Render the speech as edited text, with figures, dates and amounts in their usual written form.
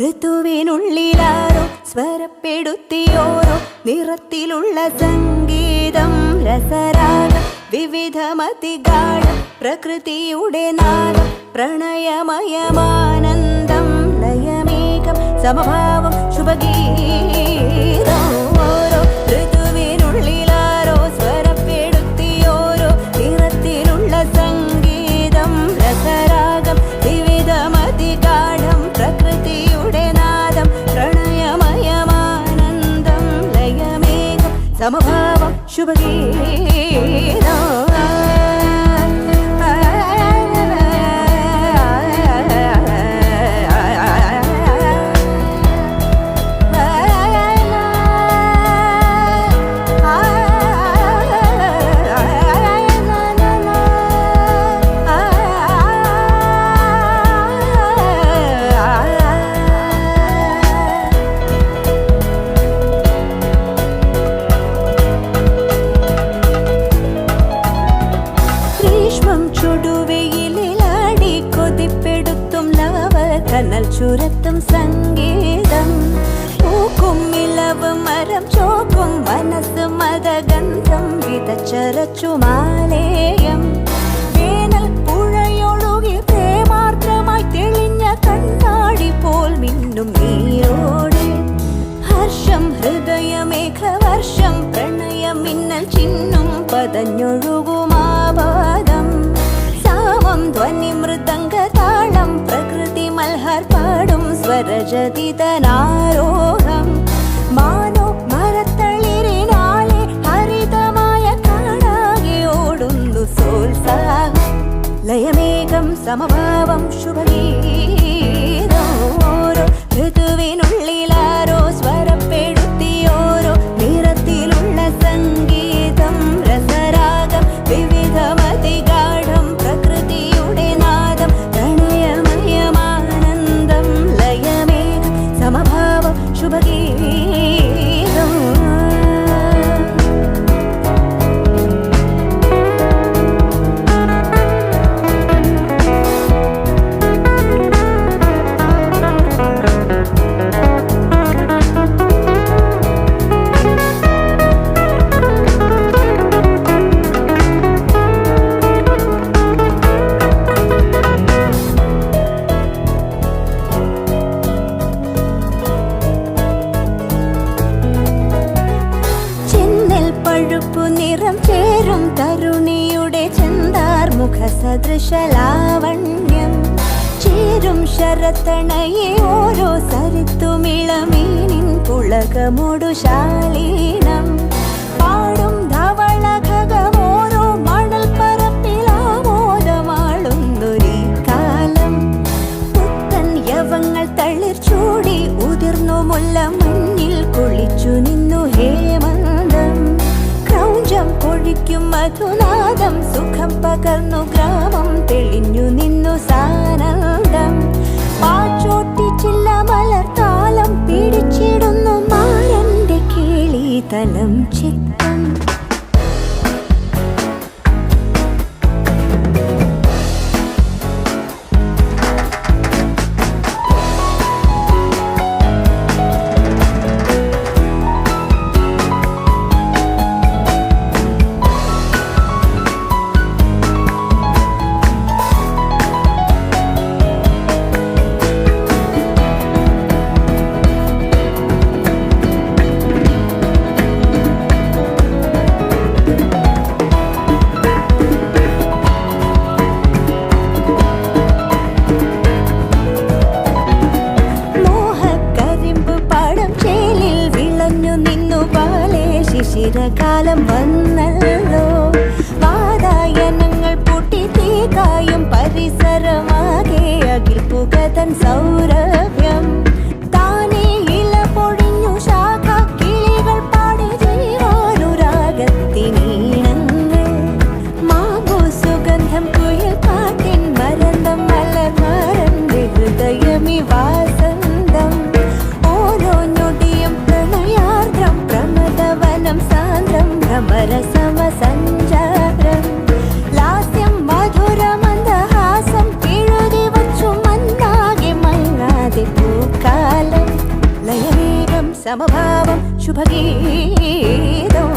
ഋതുവിനുള്ളിലാരോ സ്വരപ്പെടുത്തിയോരോ നിറത്തിലുള്ള സംഗീതം രസരാഗം വിവിധമതിഗാഢം പ്രകൃതിയുടെ നാദം പ്രണയമയമാനന്ദം ലയമേകം സമഭാവം ശുഭഗീതം ഓരോ ഋതുവിനുള്ളിലാരോ സ്വരപ്പെടുത്തിയോരോ നിറത്തിലുള്ള സംഗീതം രസരാഗം വിവിധമതിഗാഢം പ്രകൃതിയുടെ നാദം പ്രണയമയമാനന്ദം ലയമേകം സമഭാവം ശുഭഗീതം കനൽ ചുരത്തും സംഗീതം പൂക്കും ഇലവ് മരം ചോക്കും മനസ്സ് മതഗന്ധം വിതച്ചരച്ചു മാലേയം വേനൽ പുഴയൊഴുകി പ്രേമാർദ്രമായി തെളിഞ്ഞ കണ്ണാടി പോൽ മിന്നും നീരോട് ഹർഷം ഹൃദയമേഘവർഷം പ്രണയമിന്നൽ ചിന്നും പതഞ്ഞൊഴുകുമാപാദം സാമം ധ്വനി മൃദംഗതാളം പ്രകൃതി മൽഹാർ പാടും സ്വരജതിതനാരോഹം മാനോ മരത്തളിരിനാലെ ഹരിതമായ കാണാകെ ഓടുന്നു സോത്സാഹം ലയമേകം സമഭാവം ശുഭഗീതം ഓരോ ഋതുവിനുള്ളിലാരോ സ്വരപ്പെടുത്തിയോരോ നിറത്തിലുള്ള സംഗീതം രസരാഗം വിവിധമതിഗാഢം പ്രകൃതിയുടെ നാദം പ്രണയമയമാനന്ദം ലയമേകം സമഭാവം ശുഭഗീതം നിറം ചേരും തരുണിയുടെ ചെന്താർമുഖ സദൃശലാവണ്യം ചേരും ശരത്തണയെ ഓരോ സരിത്തുമിളമീനിൻ പുളകമൊടു ശാലീനം പാടും ധവളഖഗമോരോ മണൽ പരപ്പിലാമോദമാളുന്നൊരീ കാലം പുത്തൻ യവങ്ങൾ തളിർ ചൂടി ഉതിർന്നു മുല്ല മഞ്ഞിൽ കുളിച്ചു നിന്നു ഹേമന്തം ക്രൗഞ്ചം പൊഴിക്കും മധുനാദം സുഖം പകർന്നു ഗ്രാമം തെളിഞ്ഞു നിന്നു സാനന്ദം പാച്ചോട്ടിച്ചില്ല മലർത്താലം പിടിച്ചിടുന്നു മാരന്റെ കേളി തലം ചിത്തം ശിശിരകാലം വന്നല്ലോ വാതായനങ്ങൾ പൂട്ടി തീകായും പരിസരമാകെ അകിൽ പുകതൻ സൗരഭ്യം താനേ ഇല പൊഴിഞ്ഞു ശാഖ കിളികൾ പാടി ജീവാനുരാഗത്തിനീണങ്ങൾ മാമ്പു സുഗന്ധം കുയിൽ പാട്ടിൻ മരന്തം മലർമാരന്റെ ഹൃദയമി വാസന്തം ഓരോ ഞൊടിയും പ്രണയാർദ്രം പ്രമദവനം സാന്ദ്രം ഭ്രമരസമ സഞ്ചാരം ലാസ്യം മധുരമന്ദഹാസം എഴുതി വച്ചു മന്നാകെ മങ്ങാതെ സമഭാവം ശുഭഗീതം